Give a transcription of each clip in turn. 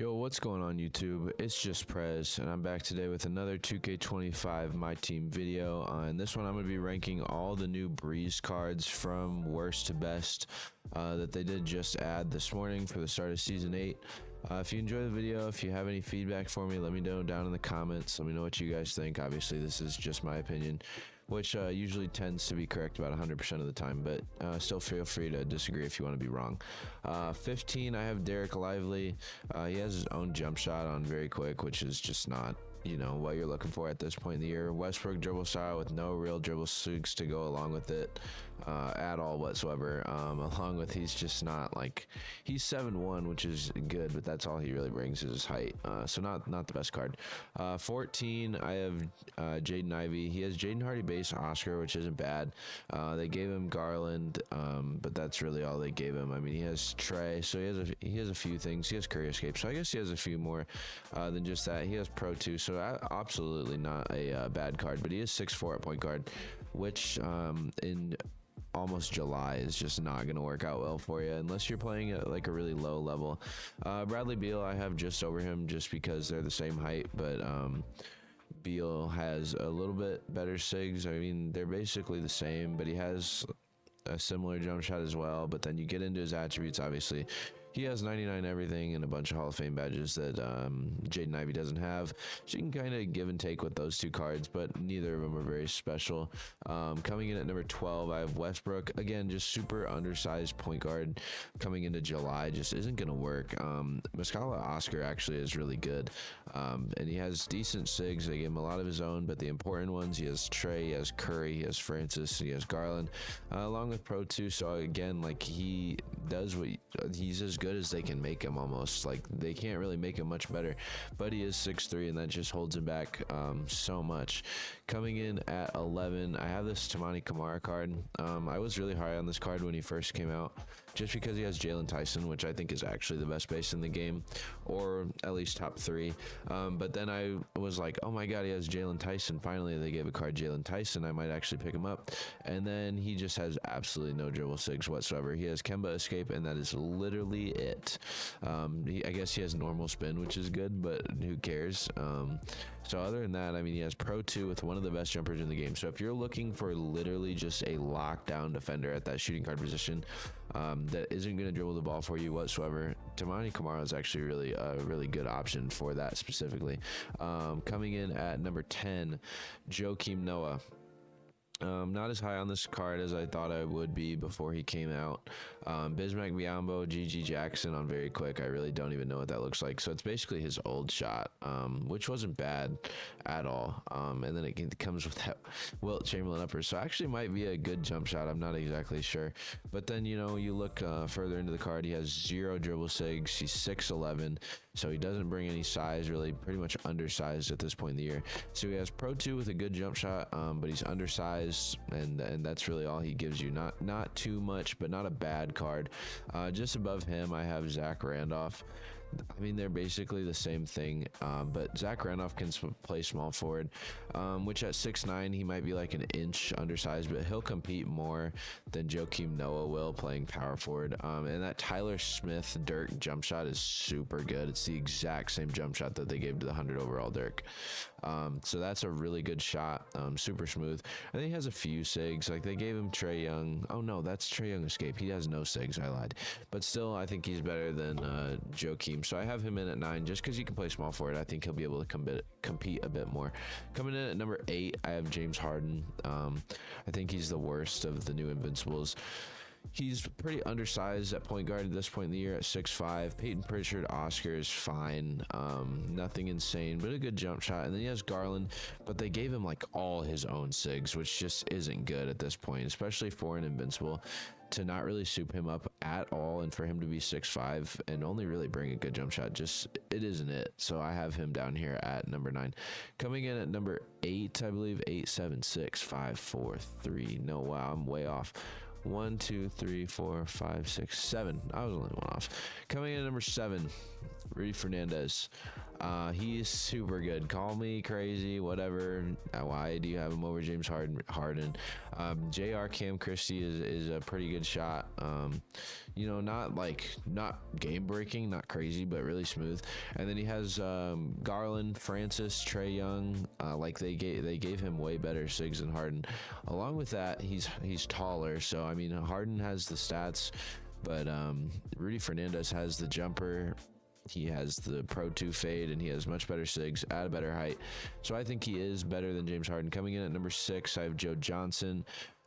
Yo, what's going on YouTube? It's just Prez, and I'm back today with another 2K25 Myteam video. In this one, I'm going to be ranking all the new Breeze cards from worst to best that they did just add this morning for the start of Season 8. If you enjoy the video, if you have any feedback for me, let me know down in the comments. Let me know what you guys think. Obviously, this is just my opinion, which usually tends to be correct about 100% of the time, but still feel free to disagree if you want to be wrong. 15, I have Derek Lively. He has his own jump shot on very quick, which is just not, what you're looking for at this point in the year. Westbrook dribble style with no real dribble suits to go along with it at all whatsoever. Along with he's just not like, he's 7'1", which is good, but that's all he really brings is his height. So not the best card. 14, I have Jaden Ivey. He has Jaden Hardy base Oscar, which isn't bad. They gave him Garland, but that's really all they gave him. I mean, he has Trey, so he has a few things. He has Curry Escape, so I guess he has a few more than just that. He has Pro 2, so absolutely not a bad card, but he is 6'4" at point guard, which in almost July is just not going to work out well for you unless you're playing at like a really low level. Bradley Beal, I have just over him just because they're the same height, but Beal has a little bit better SIGs. I mean, they're basically the same, but he has a similar jump shot as well. But then you get into his attributes, obviously. He has 99 everything and a bunch of Hall of Fame badges that Jaden Ivey doesn't have. So you can kind of give and take with those two cards, but neither of them are very special. Coming in at number 12, I have Westbrook. Again, just super undersized point guard coming into July. Just isn't going to work. Muscala Oscar actually is really good. And he has decent SIGs. They gave him a lot of his own, but the important ones, he has Trey, he has Curry, he has Francis, he has Garland, along with Pro 2. So again, like he does what he's as good as they can make him almost. Like they can't really make him much better, but he is 6'3", and that just holds him back so much. Coming in at 11, I have this Tamani Kamara card. I was really high on this card when he first came out just because he has Jalen Tyson, which I think is actually the best base in the game, or at least top 3. But then I was like, oh my god, he has Jalen Tyson. Finally they gave a card Jalen Tyson. I might actually pick him up. And then he just has absolutely no dribble SIGs whatsoever. He has Kemba Escape, and that is literally it. I guess he has normal spin, which is good, but who cares? So other than that, I mean, he has Pro 2 with one of the best jumpers in the game. So if you're looking for literally just a lockdown defender at that shooting guard position that isn't going to dribble the ball for you whatsoever, Tamani Kamara is actually really a really good option for that specifically. Coming in at number 10, Joakim Noah. Not as high on this card as I thought I would be before he came out. Bismack Biyombo, GG Jackson on very quick. I really don't even know what that looks like. So it's basically his old shot, which wasn't bad at all. And then it comes with that Wilt Chamberlain upper. So actually might be a good jump shot. I'm not exactly sure. But then, you look further into the card. He has 0 dribble SIGs. He's 6'11", so he doesn't bring any size, really pretty much undersized at this point in the year. So he has Pro 2 with a good jump shot, but he's undersized. And that's really all he gives you. Not too much, but not a bad card. Just above him, I have Zach Randolph. I mean, they're basically the same thing, but Zach Randolph can play small forward, which at 6'9", he might be like an inch undersized, but he'll compete more than Joakim Noah will playing power forward. And that Tyler Smith Dirk jump shot is super good. It's the exact same jump shot that they gave to the 100 overall Dirk. So that's a really good shot, super smooth. I think he has a few SIGs. Like they gave him Trae Young. Oh no, that's Trae Young Escape. He has no SIGs. I lied. But still, I think he's better than Joakim. So I have him in at 9 just because he can play small forward. I think he'll be able to compete a bit more. Coming in at number 8, I have James Harden. I think he's the worst of the new Invincibles. He's pretty undersized at point guard at this point in the year at 6'5". Peyton Pritchard Oscar is fine. Nothing insane, but a good jump shot. And then he has Garland, but they gave him like all his own SIGs, which just isn't good at this point, especially for an Invincible, to not really soup him up at all, and for him to be 6'5" and only really bring a good jump shot, just it isn't it. So I have him down here at number 9. Coming in at number 8, I believe 8, 7, 6, 5, 4, 3. No, wow, I'm way off. 1, 2, 3, 4, 5, 6, 7. I was only one off. Coming in at number 7, Rudy Fernandez. He's super good. Call me crazy, whatever. Why do you have him over James Harden? JR Cam Christie is a pretty good shot. You know, not game breaking, not crazy, but really smooth. And then he has Garland, Francis, Trae Young. They gave him way better sigs than Harden. Along with that, he's taller. So I mean, Harden has the stats, but Rudy Fernandez has the jumper. He has the Pro 2 fade, and he has much better sigs at a better height. So I think he is better than James Harden. Coming in at number 6, I have Joe Johnson.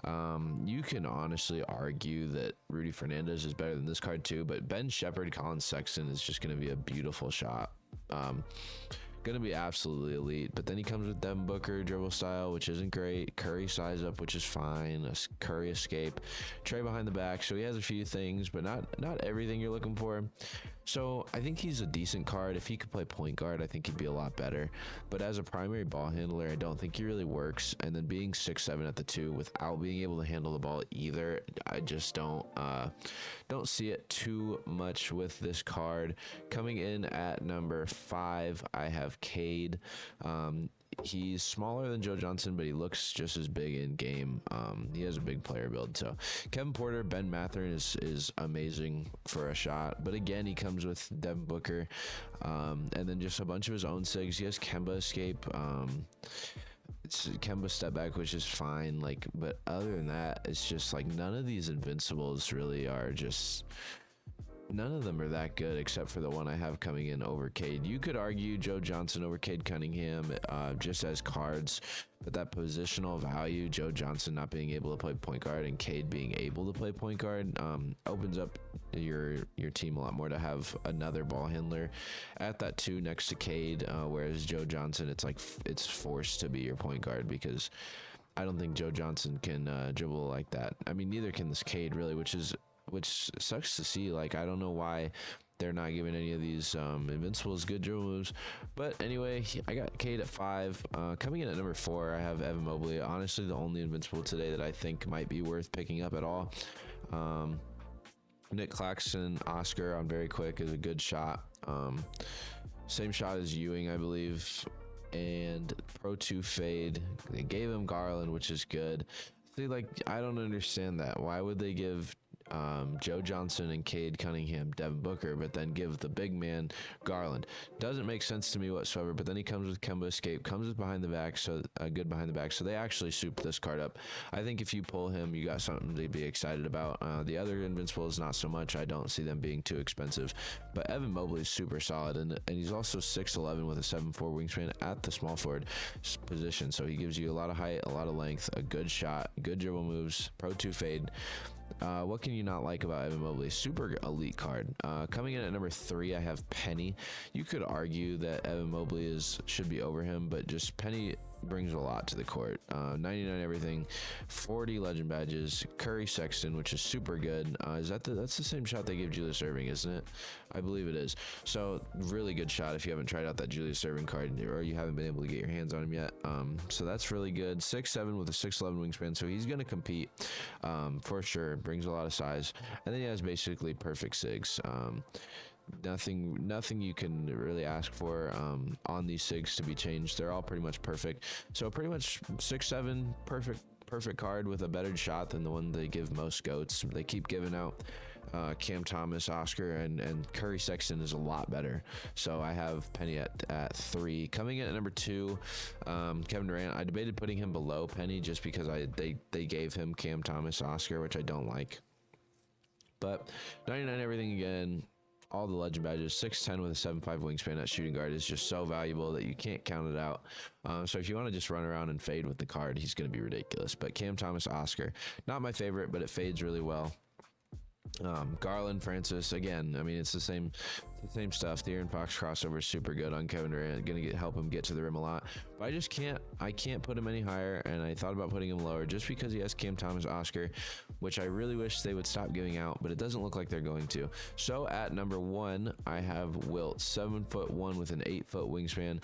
You can honestly argue that Rudy Fernandez is better than this card too, but Ben Shepherd, Colin Sexton is just going to be a beautiful shot. Going to be absolutely elite. But then he comes with Devin Booker, dribble style, which isn't great. Curry size up, which is fine. A Curry escape. Trey behind the back. So he has a few things, but not everything you're looking for. So I think he's a decent card. If he could play point guard, I think he'd be a lot better. But as a primary ball handler, I don't think he really works. And then being 6'7" at the 2 without being able to handle the ball either, I just don't see it too much with this card. Coming in at number 5, I have Cade. He's smaller than Joe Johnson, but he looks just as big in game. He has a big player build. So Kevin Porter, Ben Mathurin is amazing for a shot. But again, he comes with Devin Booker, and then just a bunch of his own sigs. He has Kemba escape. It's Kemba step back, which is fine. But other than that, it's just none of these invincibles really are just. None of them are that good except for the one I have coming in over Cade. You could argue Joe Johnson over Cade Cunningham just as cards, but that positional value, Joe Johnson not being able to play point guard and Cade being able to play point guard, opens up your team a lot more to have another ball handler at that 2 next to Cade, whereas Joe Johnson, it's forced to be your point guard because I don't think Joe Johnson can dribble like that. I mean, neither can this Cade really, which sucks to see. I don't know why they're not giving any of these invincibles good dribble moves. But anyway, I got Cade at 5. Coming in at number 4, I have Evan Mobley. Honestly, the only invincible today that I think might be worth picking up at all. Nick Claxton, Oscar on very quick is a good shot. Same shot as Ewing, I believe. And Pro 2 fade. They gave him Garland, which is good. See, I don't understand that. Why would they give Joe Johnson and Cade Cunningham Devin Booker, but then give the big man Garland? Doesn't make sense to me whatsoever. But then he comes with Kemba escape, comes with behind the back, so a good behind the back. So they actually souped this card up. I think if you pull him, you got something to be excited about. The other invincibles, not so much. I don't see them being too expensive. But Evan Mobley is super solid, and he's also 6'11" with a 7'4" wingspan at the small forward position. So he gives you a lot of height, a lot of length, a good shot, good dribble moves, Pro 2 fade. What can you not like about Evan Mobley? Super elite card. Coming in at number 3, I have Penny. You could argue that Evan Mobley should be over him, but just Penny brings a lot to the court. 99 everything, 40 legend badges, Curry Sexton, which is super good. That's the same shot they gave Julius Erving, isn't it? I believe it is. So really good shot if you haven't tried out that Julius Erving card or you haven't been able to get your hands on him yet. So that's really good. 6'7" with a 6'11" wingspan, so he's going to compete for sure. Brings a lot of size, and then he has basically perfect sigs. Nothing you can really ask for on these sigs to be changed. They're all pretty much perfect. So pretty much 6'7", perfect card with a better shot than the one they give most goats. They keep giving out Cam Thomas, Oscar, and Curry Sexton is a lot better. So I have Penny at 3. Coming in at number 2, Kevin Durant. I debated putting him below Penny just because they gave him Cam Thomas, Oscar, which I don't like. But 99 everything again. All the legend badges, 6'10" with a 7'5" wingspan at shooting guard is just so valuable that you can't count it out. So if you want to just run around and fade with the card, he's going to be ridiculous. But Cam Thomas, Oscar, not my favorite, but it fades really well. Garland, Francis, again, I mean, it's the same stuff. The Aaron Fox crossover is super good on Kevin Durant. Going to help him get to the rim a lot. But I can't put him any higher, and I thought about putting him lower just because he has Cam Thomas, Oscar, which I really wish they would stop giving out, but it doesn't look like they're going to. So at number 1, I have Wilt, 7'1" with an 8-foot wingspan.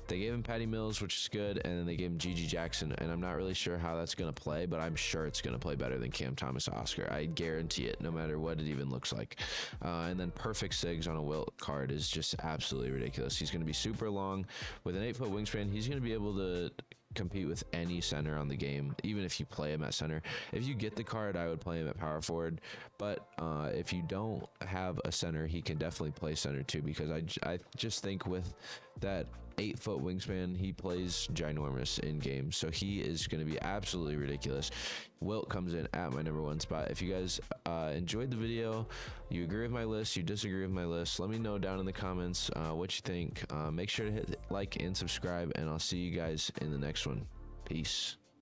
They gave him Patty Mills, which is good, and then they gave him Gigi Jackson, and I'm not really sure how that's going to play, but I'm sure it's going to play better than Cam Thomas, Oscar. I guarantee it, no matter what it even looks like. And then perfect sigs on a Wilt. card is just absolutely ridiculous. He's going to be super long with an 8-foot wingspan. He's going to be able to compete with any center on the game, even if you play him at center. If you get the card, I would play him at power forward, but if you don't have a center, he can definitely play center too, because I just think with that 8-foot wingspan, he plays ginormous in games, so he is going to be absolutely ridiculous. Wilt comes in at my #1 spot. If you guys enjoyed the video, you agree with my list, you disagree with my list, let me know down in the comments what you think. Make sure to hit like and subscribe, and I'll see you guys in the next one. Peace.